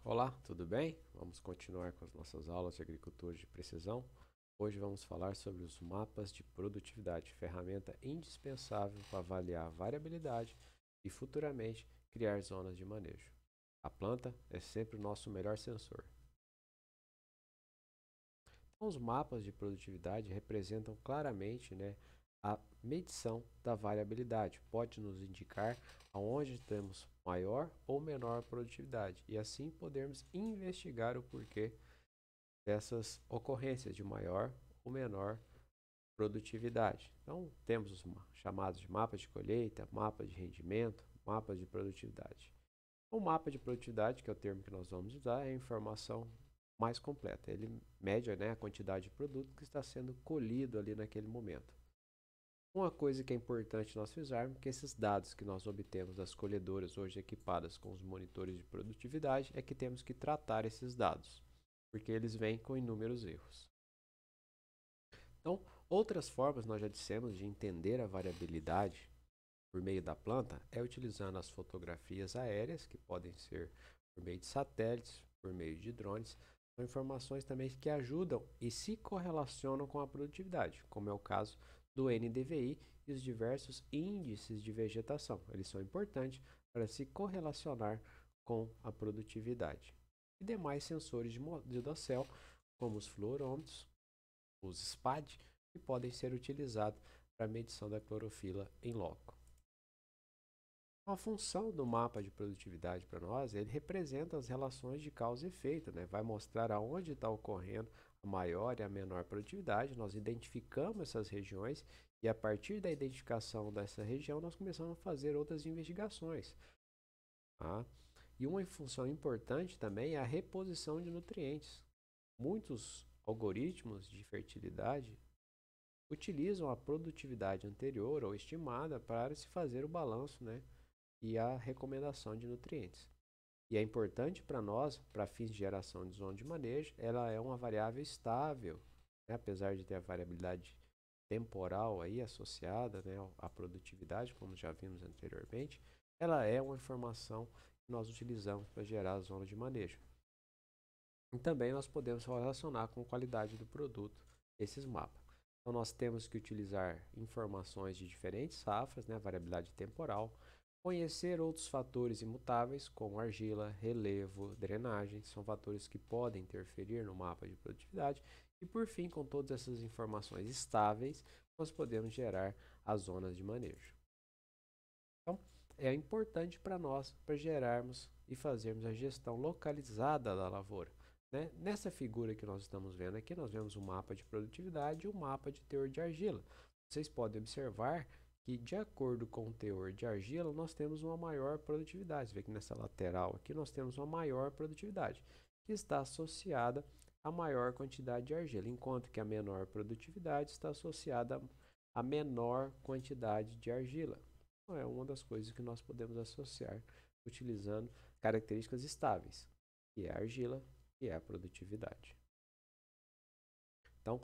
Olá, tudo bem? Vamos continuar com as nossas aulas de agricultura de precisão. Hoje vamos falar sobre os mapas de produtividade, ferramenta indispensável para avaliar a variabilidade e futuramente criar zonas de manejo. A planta é sempre o nosso melhor sensor. Então, os mapas de produtividade representam claramente, a medição da variabilidade. Pode nos indicar aonde temos maior ou menor produtividade e assim podermos investigar o porquê dessas ocorrências de maior ou menor produtividade. Então, temos os chamados de mapas de colheita, mapas de rendimento, mapas de produtividade. O mapa de produtividade, que é o termo que nós vamos usar, é a informação mais completa. Ele mede, a quantidade de produto que está sendo colhido ali naquele momento. Uma coisa que é importante nós frisarmos é que esses dados que nós obtemos das colhedoras hoje equipadas com os monitores de produtividade é que temos que tratar esses dados, porque eles vêm com inúmeros erros. Então, outras formas nós já dissemos de entender a variabilidade por meio da planta é utilizando as fotografias aéreas, que podem ser por meio de satélites, por meio de drones. São informações também que ajudam e se correlacionam com a produtividade, como é o caso do NDVI e os diversos índices de vegetação. Eles são importantes para se correlacionar com a produtividade. E demais sensores de dossel, como os fluorômetros, os SPAD, que podem ser utilizados para a medição da clorofila em loco. A função do mapa de produtividade para nós, ele representa as relações de causa e efeito, né? Vai mostrar aonde está ocorrendo a maior e a menor produtividade. Nós identificamos essas regiões e a partir da identificação dessa região nós começamos a fazer outras investigações. Tá? E uma função importante também é a reposição de nutrientes. Muitos algoritmos de fertilidade utilizam a produtividade anterior ou estimada para se fazer o balanço, né? E a recomendação de nutrientes. E é importante para nós, para fins de geração de zona de manejo, ela é uma variável estável, né? Apesar de ter a variabilidade temporal aí associada, né, à produtividade, como já vimos anteriormente, ela é uma informação que nós utilizamos para gerar a zona de manejo. E também nós podemos relacionar com a qualidade do produto esses mapas. Então nós temos que utilizar informações de diferentes safras, né, variabilidade temporal, conhecer outros fatores imutáveis, como argila, relevo, drenagem, são fatores que podem interferir no mapa de produtividade. E por fim, com todas essas informações estáveis, nós podemos gerar as zonas de manejo. Então, é importante para nós para gerarmos e fazermos a gestão localizada da lavoura. Né? Nessa figura que nós estamos vendo aqui, nós vemos um mapa de produtividade e um mapa de teor de argila. Vocês podem observar que, de acordo com o teor de argila, nós temos uma maior produtividade. Você vê que nessa lateral aqui nós temos uma maior produtividade, que está associada à maior quantidade de argila, enquanto que a menor produtividade está associada à menor quantidade de argila. Então, é uma das coisas que nós podemos associar utilizando características estáveis, que é a argila e é a produtividade. Então,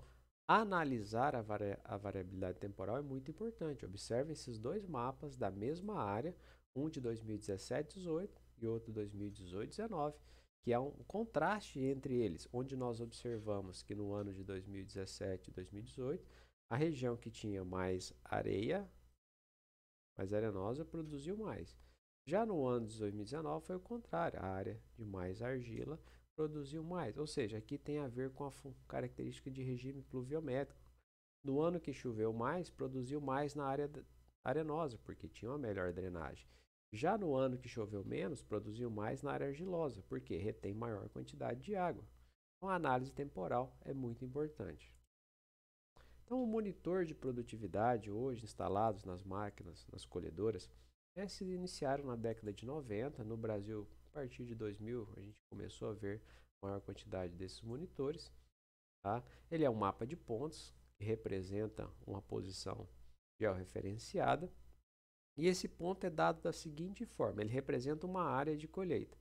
analisar a variabilidade temporal é muito importante. Observe esses dois mapas da mesma área, um de 2017-18 e outro de 2018-19, que é um contraste entre eles, onde nós observamos que no ano de 2017 e 2018, a região que tinha mais areia, mais arenosa, produziu mais. Já no ano de 2019 foi o contrário, a área de mais argila produziu mais, ou seja, aqui tem a ver com a característica de regime pluviométrico. No ano que choveu mais, produziu mais na área arenosa, porque tinha uma melhor drenagem. Já no ano que choveu menos, produziu mais na área argilosa, porque retém maior quantidade de água. Então, a análise temporal é muito importante. Então, o monitor de produtividade, hoje instalados nas máquinas, nas colhedoras, se iniciaram na década de 90. No Brasil, a partir de 2000, a gente começou a ver maior quantidade desses monitores. Tá? Ele é um mapa de pontos que representa uma posição georreferenciada. E esse ponto é dado da seguinte forma: ele representa uma área de colheita.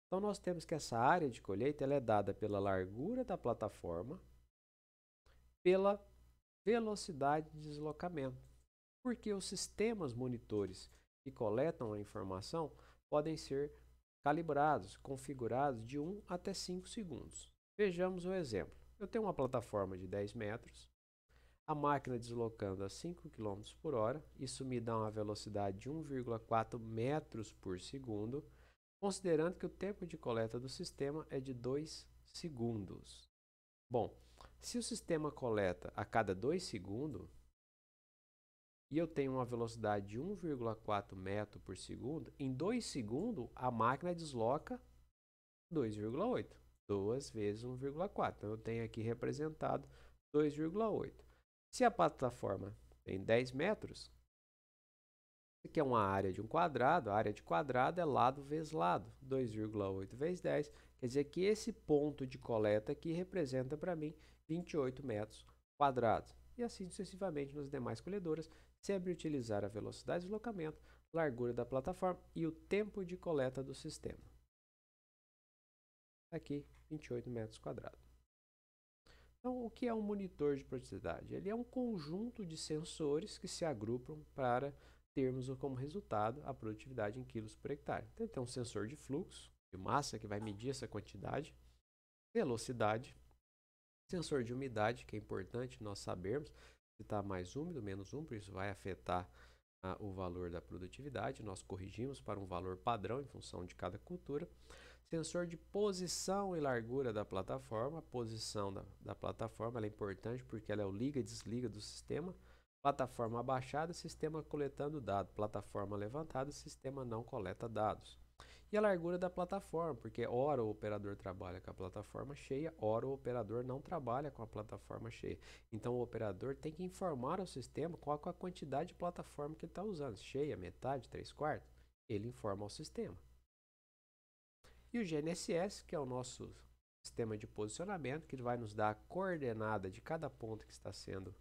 Então, nós temos que essa área de colheita ela é dada pela largura da plataforma, pela velocidade de deslocamento, porque os sistemas monitores que coletam a informação podem ser calibrados, configurados de 1 até 5 segundos. Vejamos o exemplo. Eu tenho uma plataforma de 10 metros, a máquina deslocando a 5 km por hora, isso me dá uma velocidade de 1,4 metros por segundo, considerando que o tempo de coleta do sistema é de 2 segundos. Bom, se o sistema coleta a cada 2 segundos, e eu tenho uma velocidade de 1,4 metro por segundo, em 2 segundos a máquina desloca 2,8. 2 vezes 1,4. Então eu tenho aqui representado 2,8. Se a plataforma tem 10 metros, isso aqui é uma área de um quadrado, a área de quadrado é lado vezes lado. 2,8 vezes 10, quer dizer que esse ponto de coleta aqui representa para mim 28 metros quadrados. E assim sucessivamente nas demais colhedoras, sempre utilizar a velocidade de deslocamento, largura da plataforma e o tempo de coleta do sistema. Aqui, 28 metros quadrados. Então, o que é um monitor de produtividade? Ele é um conjunto de sensores que se agrupam para termos como resultado a produtividade em quilos por hectare. Então, ele tem um sensor de fluxo, de massa, que vai medir essa quantidade, velocidade, sensor de umidade, que é importante nós sabermos se está mais úmido, menos úmido, isso vai afetar o valor da produtividade. Nós corrigimos para um valor padrão em função de cada cultura. Sensor de posição e largura da plataforma. A posição da plataforma ela é importante porque ela é o liga e desliga do sistema. Plataforma abaixada, sistema coletando dados. Plataforma levantada, sistema não coleta dados. E a largura da plataforma, porque ora o operador trabalha com a plataforma cheia, ora o operador não trabalha com a plataforma cheia. Então o operador tem que informar ao sistema qual é a quantidade de plataforma que ele está usando. Cheia, metade, 3/4. Ele informa ao sistema. E o GNSS, que é o nosso sistema de posicionamento, que vai nos dar a coordenada de cada ponto que está sendo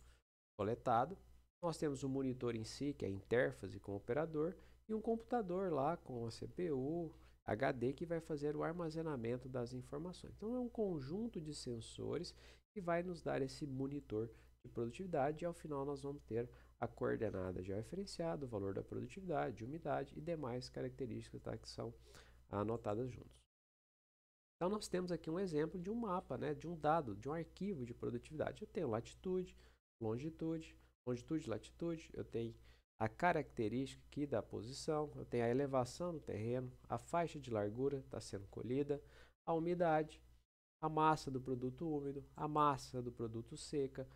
coletado. Nós temos o monitor em si, que é a interface com o operador, e um computador lá com a CPU, HD, que vai fazer o armazenamento das informações. Então é um conjunto de sensores que vai nos dar esse monitor de produtividade e ao final nós vamos ter a coordenada georreferenciada, o valor da produtividade, umidade e demais características que são anotadas juntos. Então nós temos aqui um exemplo de um mapa, de um dado, de um arquivo de produtividade. Eu tenho latitude, longitude, latitude, eu tenho a característica aqui da posição, eu tenho a elevação do terreno, a faixa de largura está sendo colhida, a umidade, a massa do produto úmido, a massa do produto seca,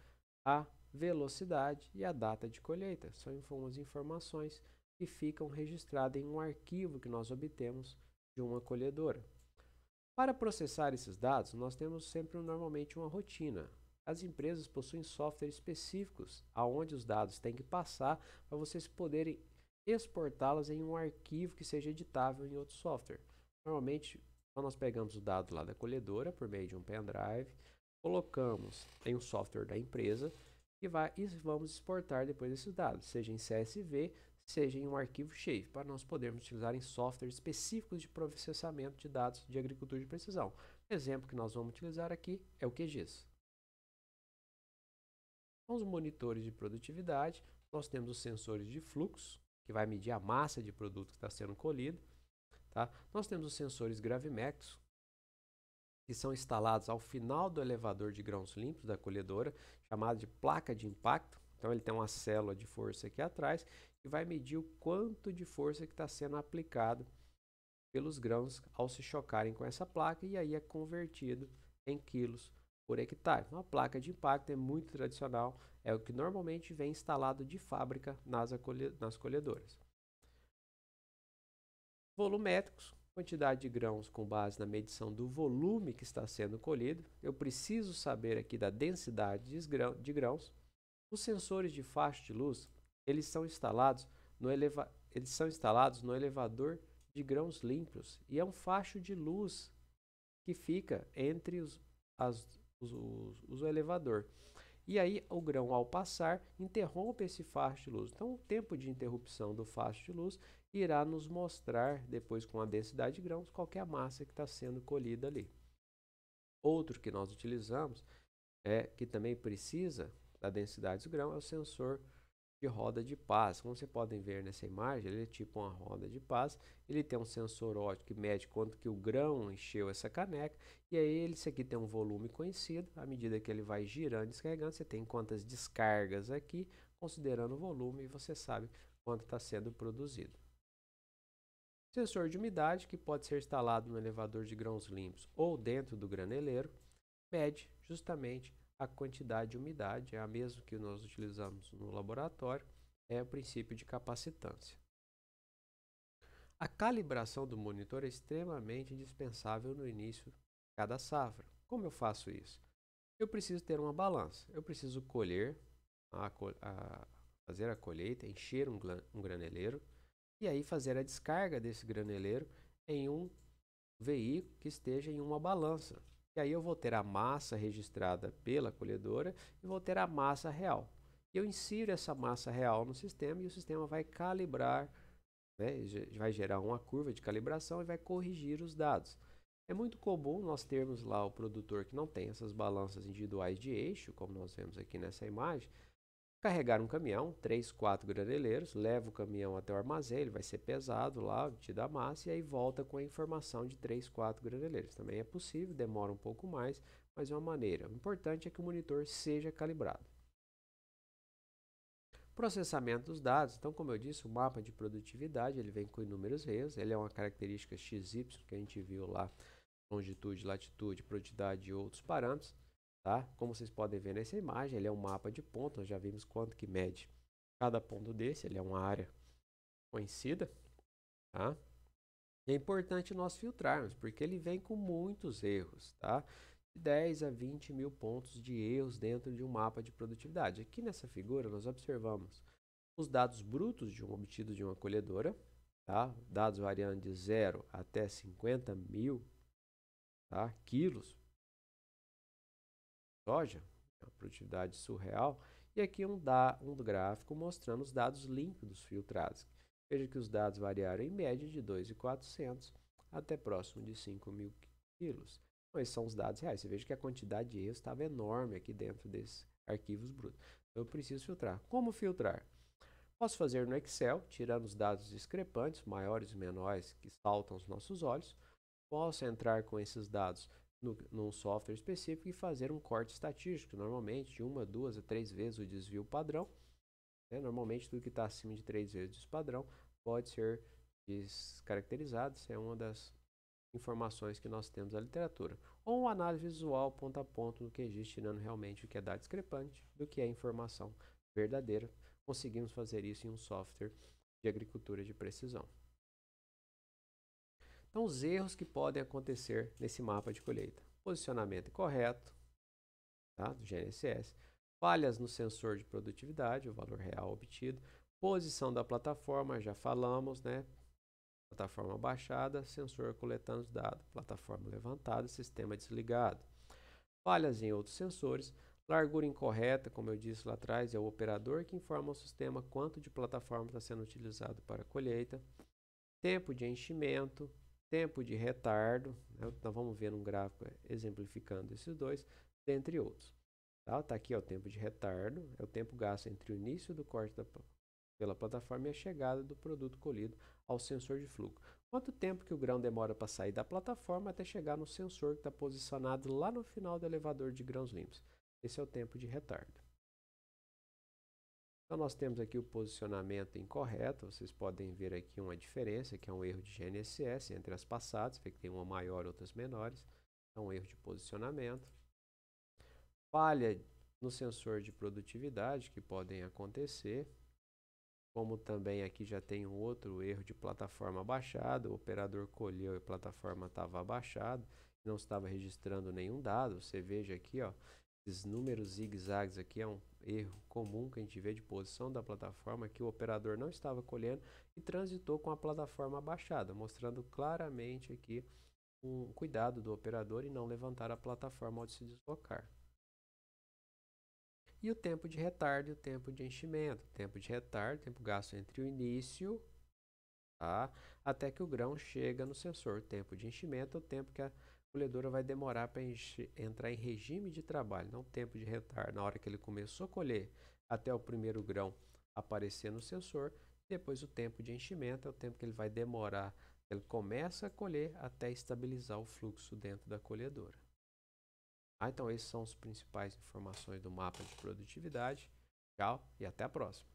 a velocidade e a data de colheita. São as informações que ficam registradas em um arquivo que nós obtemos de uma colhedora. Para processar esses dados, nós temos sempre normalmente uma rotina. As empresas possuem softwares específicos aonde os dados têm que passar para vocês poderem exportá-los em um arquivo que seja editável em outro software. Normalmente, nós pegamos o dado lá da colhedora por meio de um pendrive, colocamos em um software da empresa e vamos exportar depois esses dados, seja em CSV, seja em um arquivo Shape, para nós podermos utilizar em softwares específicos de processamento de dados de agricultura de precisão. O exemplo que nós vamos utilizar aqui é o QGIS. Com os monitores de produtividade, nós temos os sensores de fluxo, que vai medir a massa de produto que está sendo colhido. Tá? Nós temos os sensores gravimétricos, que são instalados ao final do elevador de grãos limpos da colhedora, chamado de placa de impacto. Então ele tem uma célula de força aqui atrás e vai medir o quanto de força que está sendo aplicado pelos grãos ao se chocarem com essa placa, e aí é convertido em quilos por hectare. Então, a placa de impacto é muito tradicional, é o que normalmente vem instalado de fábrica nas colhedoras. Volumétricos, quantidade de grãos com base na medição do volume que está sendo colhido. Eu preciso saber aqui da densidade de grãos. Os sensores de faixa de luz, eles são instalados no elevador de grãos limpos e é um facho de luz que fica entre o elevador. E aí o grão, ao passar, interrompe esse facho de luz. Então o tempo de interrupção do facho de luz irá nos mostrar, depois com a densidade de grãos, qual é a massa que está sendo colhida ali. Outro que nós utilizamos, que também precisa da densidade do grão, é o sensor de roda de paz. Como vocês podem ver nessa imagem, ele é tipo uma roda de paz. Ele tem um sensor óptico que mede quanto que o grão encheu essa caneca. E aí esse aqui tem um volume conhecido. À medida que ele vai girando e descarregando, você tem quantas descargas aqui, considerando o volume, e você sabe quanto está sendo produzido. Sensor de umidade, que pode ser instalado no elevador de grãos limpos ou dentro do graneleiro, mede justamente a quantidade de umidade, é a mesma que nós utilizamos no laboratório, é o princípio de capacitância. A calibração do monitor é extremamente indispensável no início de cada safra. Como eu faço isso? Eu preciso ter uma balança, eu preciso colher, fazer a colheita, encher um graneleiro e aí fazer a descarga desse graneleiro em um veículo que esteja em uma balança. E aí eu vou ter a massa registrada pela colhedora e vou ter a massa real. Eu insiro essa massa real no sistema e o sistema vai calibrar, né, vai gerar uma curva de calibração e vai corrigir os dados. É muito comum nós termos lá o produtor que não tem essas balanças individuais de eixo, como nós vemos aqui nessa imagem, carregar um caminhão, 3, 4 graneleiros, leva o caminhão até o armazém, ele vai ser pesado lá, obtida a massa, e aí volta com a informação de 3, 4 graneleiros. Também é possível, demora um pouco mais, mas é uma maneira. O importante é que o monitor seja calibrado. Processamento dos dados. Então, como eu disse, o mapa de produtividade, ele vem com inúmeros erros, ele é uma característica XY que a gente viu lá, longitude, latitude, produtividade e outros parâmetros. Tá? Como vocês podem ver nessa imagem, ele é um mapa de pontos, nós já vimos quanto que mede cada ponto desse, ele é uma área conhecida, tá? E é importante nós filtrarmos, porque ele vem com muitos erros, tá? De 10 a 20 mil pontos de erros dentro de um mapa de produtividade. Aqui nessa figura nós observamos os dados brutos obtidos de uma colhedora, tá? Dados variando de 0 até 50 mil, tá? Quilos soja, uma produtividade surreal, e aqui um gráfico mostrando os dados líquidos filtrados. Veja que os dados variaram em média de 2.400 até próximo de 5.000 quilos. Então, esses são os dados reais. Você veja que a quantidade de erros estava enorme aqui dentro desses arquivos brutos. Então, eu preciso filtrar. Como filtrar? Posso fazer no Excel, tirando os dados discrepantes, maiores e menores, que saltam aos nossos olhos. Posso entrar com esses dados num software específico e fazer um corte estatístico, normalmente de 1, 2 a 3 vezes o desvio padrão. Né? Normalmente tudo que está acima de 3 vezes o padrão pode ser descaracterizado. Isso é uma das informações que nós temos na literatura. Ou uma análise visual ponto a ponto do QGIS, tirando realmente o que é dado discrepante do que é informação verdadeira. Conseguimos fazer isso em um software de agricultura de precisão. Então, os erros que podem acontecer nesse mapa de colheita: posicionamento incorreto, tá, do GNSS, falhas no sensor de produtividade, o valor real obtido, posição da plataforma, já falamos, né? Plataforma baixada, sensor coletando os dados, plataforma levantada, sistema desligado. Falhas em outros sensores, largura incorreta, como eu disse lá atrás, é o operador que informa ao sistema quanto de plataforma está sendo utilizado para a colheita. Tempo de enchimento, tempo de retardo, né? Nós vamos ver um gráfico exemplificando esses dois, dentre outros. Tá aqui ó, o tempo de retardo, é o tempo gasto entre o início do corte pela plataforma e a chegada do produto colhido ao sensor de fluxo. Quanto tempo que o grão demora para sair da plataforma até chegar no sensor que está posicionado lá no final do elevador de grãos limpos. Esse é o tempo de retardo. Então, nós temos aqui o posicionamento incorreto. Vocês podem ver aqui uma diferença, que é um erro de GNSS entre as passadas, que tem uma maior e outras menores. É um erro de posicionamento. Falha no sensor de produtividade, que podem acontecer. Como também aqui já tem um outro erro de plataforma abaixada. O operador colheu e a plataforma estava abaixada, não estava registrando nenhum dado. Você veja aqui, ó, esses números zigue-zagues aqui é um erro comum que a gente vê de posição da plataforma, que o operador não estava colhendo e transitou com a plataforma abaixada, mostrando claramente aqui um cuidado do operador em não levantar a plataforma ao se deslocar. E o tempo de retardo e o tempo de enchimento. Tempo de retardo, tempo gasto entre o início, tá, até que o grão chega no sensor. Tempo de enchimento é o tempo que a colhedora vai demorar para entrar em regime de trabalho, não tempo de retardo. Na hora que ele começou a colher até o primeiro grão aparecer no sensor. Depois o tempo de enchimento é o tempo que ele vai demorar. Ele começa a colher até estabilizar o fluxo dentro da colhedora. Então, essas são as principais informações do mapa de produtividade. Tchau e até a próxima.